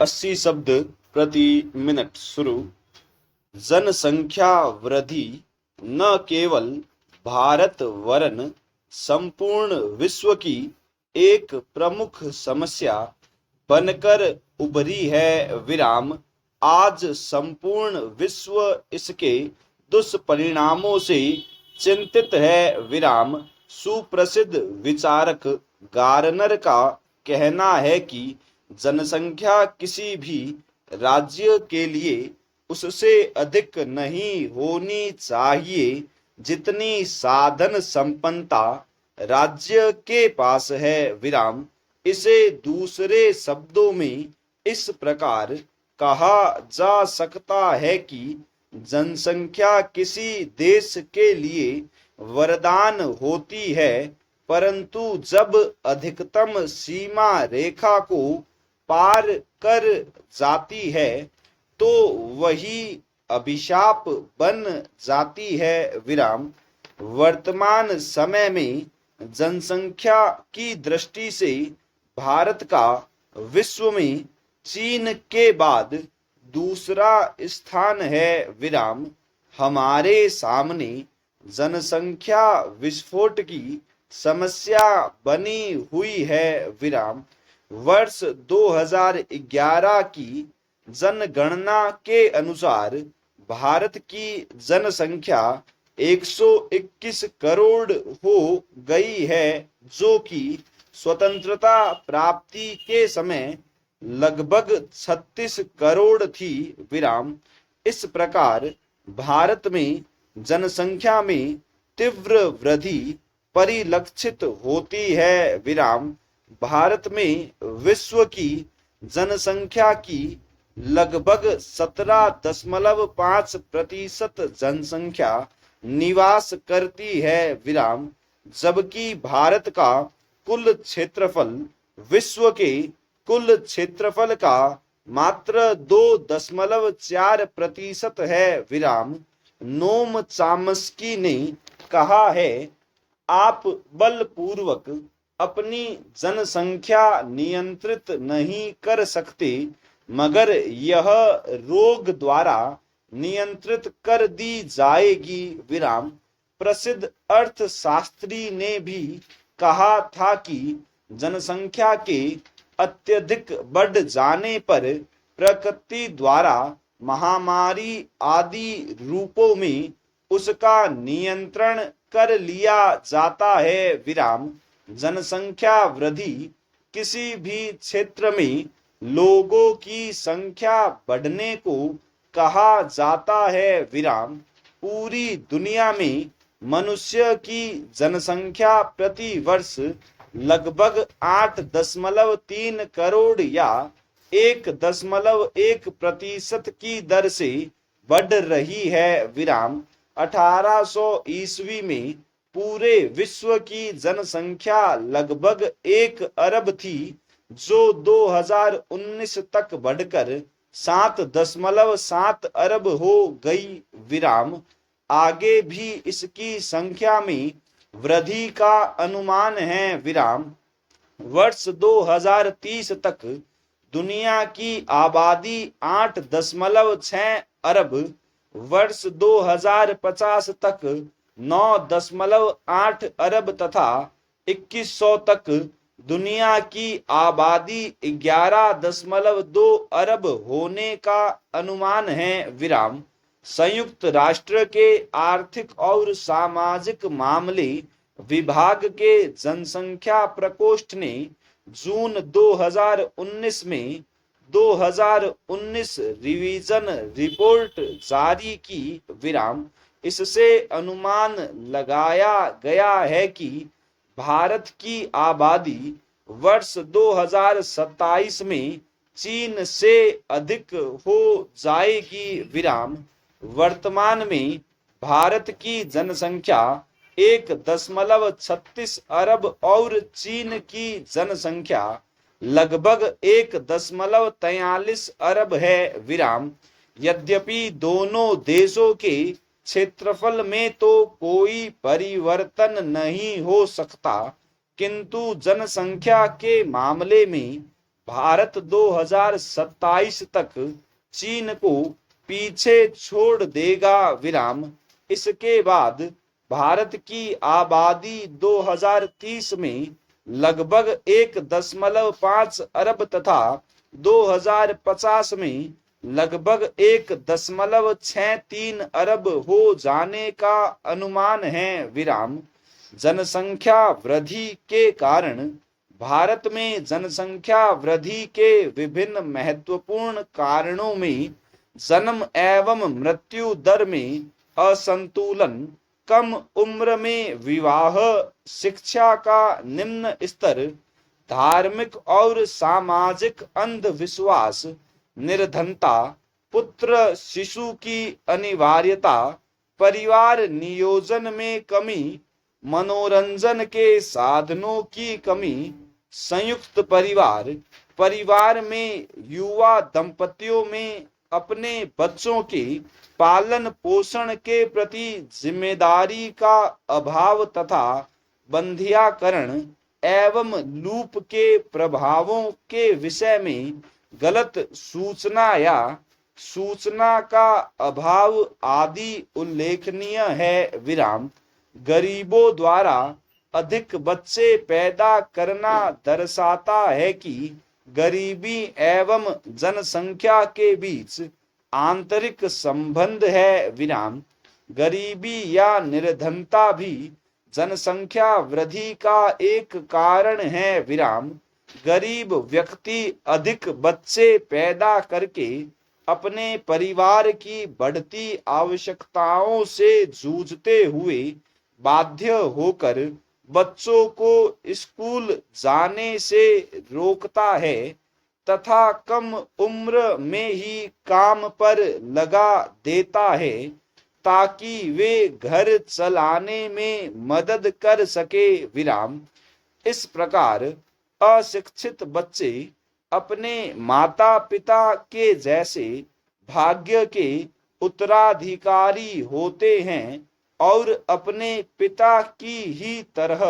80 शब्द प्रति मिनट शुरू। जनसंख्या वृद्धि न केवल भारत वरन संपूर्ण विश्व की एक प्रमुख समस्या बनकर उभरी है। विराम आज संपूर्ण विश्व इसके दुष्परिणामों से चिंतित है। विराम सुप्रसिद्ध विचारक गार्नर का कहना है कि जनसंख्या किसी भी राज्य के लिए उससे अधिक नहीं होनी चाहिए जितनी साधन संपन्नता राज्य के पास है। विराम इसे दूसरे शब्दों में इस प्रकार कहा जा सकता है कि जनसंख्या किसी देश के लिए वरदान होती है, परंतु जब अधिकतम सीमा रेखा को पार कर जाती है तो वही अभिशाप बन जाती है। विराम वर्तमान समय में जनसंख्या की दृष्टि से भारत का विश्व में चीन के बाद दूसरा स्थान है। विराम हमारे सामने जनसंख्या विस्फोट की समस्या बनी हुई है। विराम वर्ष 2011 की जनगणना के अनुसार भारत की जनसंख्या 121 करोड़ हो गई है, जो कि स्वतंत्रता प्राप्ति के समय लगभग 36 करोड़ थी। विराम इस प्रकार भारत में जनसंख्या में तीव्र वृद्धि परिलक्षित होती है। विराम भारत में विश्व की जनसंख्या की लगभग 17.5% जनसंख्या निवास करती है। विराम जबकि भारत का कुल क्षेत्रफल विश्व के कुल क्षेत्रफल का मात्र 2.4% है। विराम नोम चामस्की ने कहा है, आप बलपूर्वक अपनी जनसंख्या नियंत्रित नहीं कर सकते, मगर यह रोग द्वारा नियंत्रित कर दी जाएगी। विराम प्रसिद्ध अर्थशास्त्री ने भी कहा था कि जनसंख्या के अत्यधिक बढ़ जाने पर प्रकृति द्वारा महामारी आदि रूपों में उसका नियंत्रण कर लिया जाता है। विराम जनसंख्या वृद्धि किसी भी क्षेत्र में लोगों की संख्या बढ़ने को कहा जाता है। विराम पूरी दुनिया में मनुष्य की जनसंख्या प्रति वर्ष लगभग 8.3 करोड़ या 1.1% की दर से बढ़ रही है। विराम 1800 ईस्वी में पूरे विश्व की जनसंख्या लगभग 1 अरब थी, जो 2019 तक बढ़कर 7.7 अरब हो गई। विराम आगे भी इसकी संख्या में वृद्धि का अनुमान है। विराम वर्ष 2030 तक दुनिया की आबादी 8.6 अरब, वर्ष 2050 तक 9.8 अरब तथा 2100 तक दुनिया की आबादी 11.2 अरब होने का अनुमान है। विराम संयुक्त राष्ट्र के आर्थिक और सामाजिक मामले विभाग के जनसंख्या प्रकोष्ठ ने जून 2019 में 2019 रिवीजन रिपोर्ट जारी की। विराम इससे अनुमान लगाया गया है कि भारत की आबादी वर्ष 2027 में चीन से अधिक हो जाएगी। विराम वर्तमान में भारत की जनसंख्या 1.36 अरब और चीन की जनसंख्या लगभग 1.43 अरब है। विराम यद्यपि दोनों देशों के क्षेत्रफल में तो कोई परिवर्तन नहीं हो सकता, किंतु जनसंख्या के मामले में भारत 2027 तक चीन को पीछे छोड़ देगा विराम। इसके बाद भारत की आबादी 2030 में लगभग 1.5 अरब तथा 2050 में लगभग 1.63 अरब हो जाने का अनुमान है विराम। जनसंख्या वृद्धि के कारण भारत में जनसंख्या वृद्धि के विभिन्न महत्वपूर्ण कारणों में जन्म एवं मृत्यु दर में असंतुलन, कम उम्र में विवाह, शिक्षा का निम्न स्तर, धार्मिक और सामाजिक अंधविश्वास, निर्धनता, पुत्र शिशु की अनिवार्यता, परिवार नियोजन में कमी, मनोरंजन के साधनों की कमी, संयुक्त परिवार, परिवार में युवा दंपतियों में अपने बच्चों के पालन पोषण के प्रति जिम्मेदारी का अभाव तथा बंधियाकरण एवं लूप के प्रभावों के विषय में गलत सूचना या सूचना का अभाव आदि उल्लेखनीय है विराम। गरीबों द्वारा अधिक बच्चे पैदा करना दर्शाता है कि गरीबी एवं जनसंख्या के बीच आंतरिक संबंध है विराम। गरीबी या निर्धनता भी जनसंख्या वृद्धि का एक कारण है विराम। गरीब व्यक्ति अधिक बच्चे पैदा करके अपने परिवार की बढ़ती आवश्यकताओं से जूझते हुए बाध्य होकर बच्चों को स्कूल जाने से रोकता है तथा कम उम्र में ही काम पर लगा देता है ताकि वे घर चलाने में मदद कर सके विराम। इस प्रकार अशिक्षित बच्चे अपने माता पिता के जैसे भाग्य के उत्तराधिकारी होते हैं और अपने पिता की ही तरह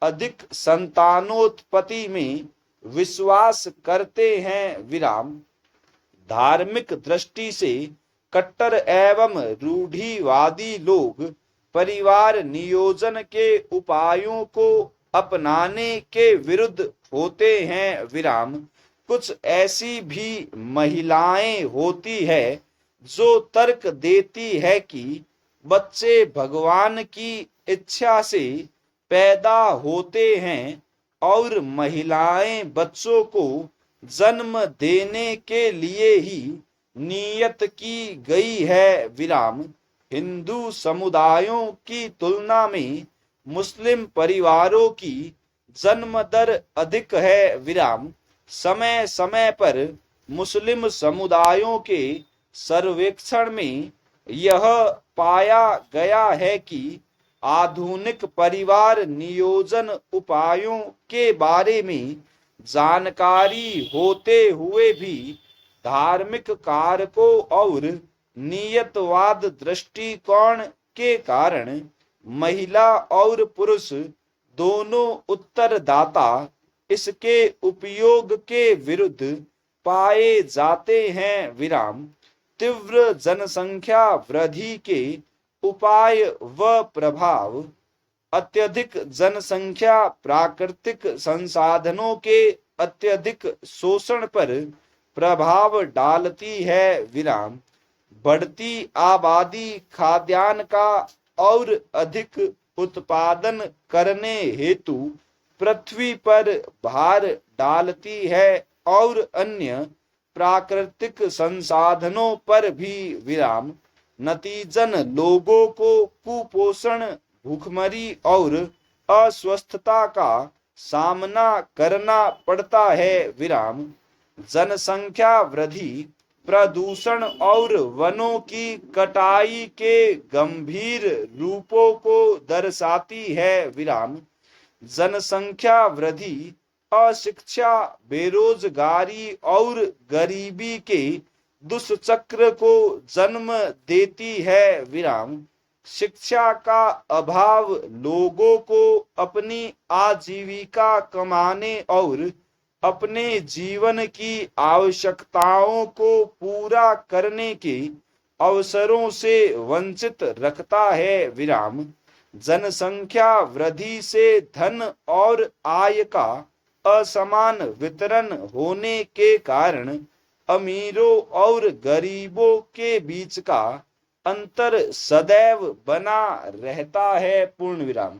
अधिक संतानोत्पत्ति में विश्वास करते हैं विराम। धार्मिक दृष्टि से कट्टर एवं रूढ़िवादी लोग परिवार नियोजन के उपायों को अपनाने के विरुद्ध होते हैं विराम। कुछ ऐसी भी महिलाएं होती है जो तर्क देती है कि बच्चे भगवान की इच्छा से पैदा होते हैं और महिलाएं बच्चों को जन्म देने के लिए ही नियत की गई है विराम। हिंदू समुदायों की तुलना में मुस्लिम परिवारों की जन्म दर अधिक है विराम। समय समय पर मुस्लिम समुदायों के सर्वेक्षण में यह पाया गया है कि आधुनिक परिवार नियोजन उपायों के बारे में जानकारी होते हुए भी धार्मिक कारकों और नियतवाद दृष्टिकोण के कारण महिला और पुरुष दोनों उत्तरदाता इसके उपयोग के विरुद्ध पाए जाते हैं विराम। तीव्र जनसंख्या वृद्धि के उपाय व प्रभाव। अत्यधिक जनसंख्या प्राकृतिक संसाधनों के अत्यधिक शोषण पर प्रभाव डालती है विराम। बढ़ती आबादी खाद्यान्न का और अधिक उत्पादन करने हेतु पृथ्वी पर भार डालती है और अन्य प्राकृतिक संसाधनों पर भी विराम। नतीजन लोगों को कुपोषण, भूखमरी और अस्वस्थता का सामना करना पड़ता है विराम। जनसंख्या वृद्धि, प्रदूषण और वनों की कटाई के गंभीर रूपों को दर्शाती है विराम। जनसंख्या वृद्धि अशिक्षा, बेरोजगारी और गरीबी के दुष्चक्र को जन्म देती है विराम। शिक्षा का अभाव लोगों को अपनी आजीविका कमाने और अपने जीवन की आवश्यकताओं को पूरा करने के अवसरों से वंचित रखता है। विराम। जनसंख्या वृद्धि से धन और आय का असमान वितरण होने के कारण अमीरों और गरीबों के बीच का अंतर सदैव बना रहता है। पूर्ण विराम।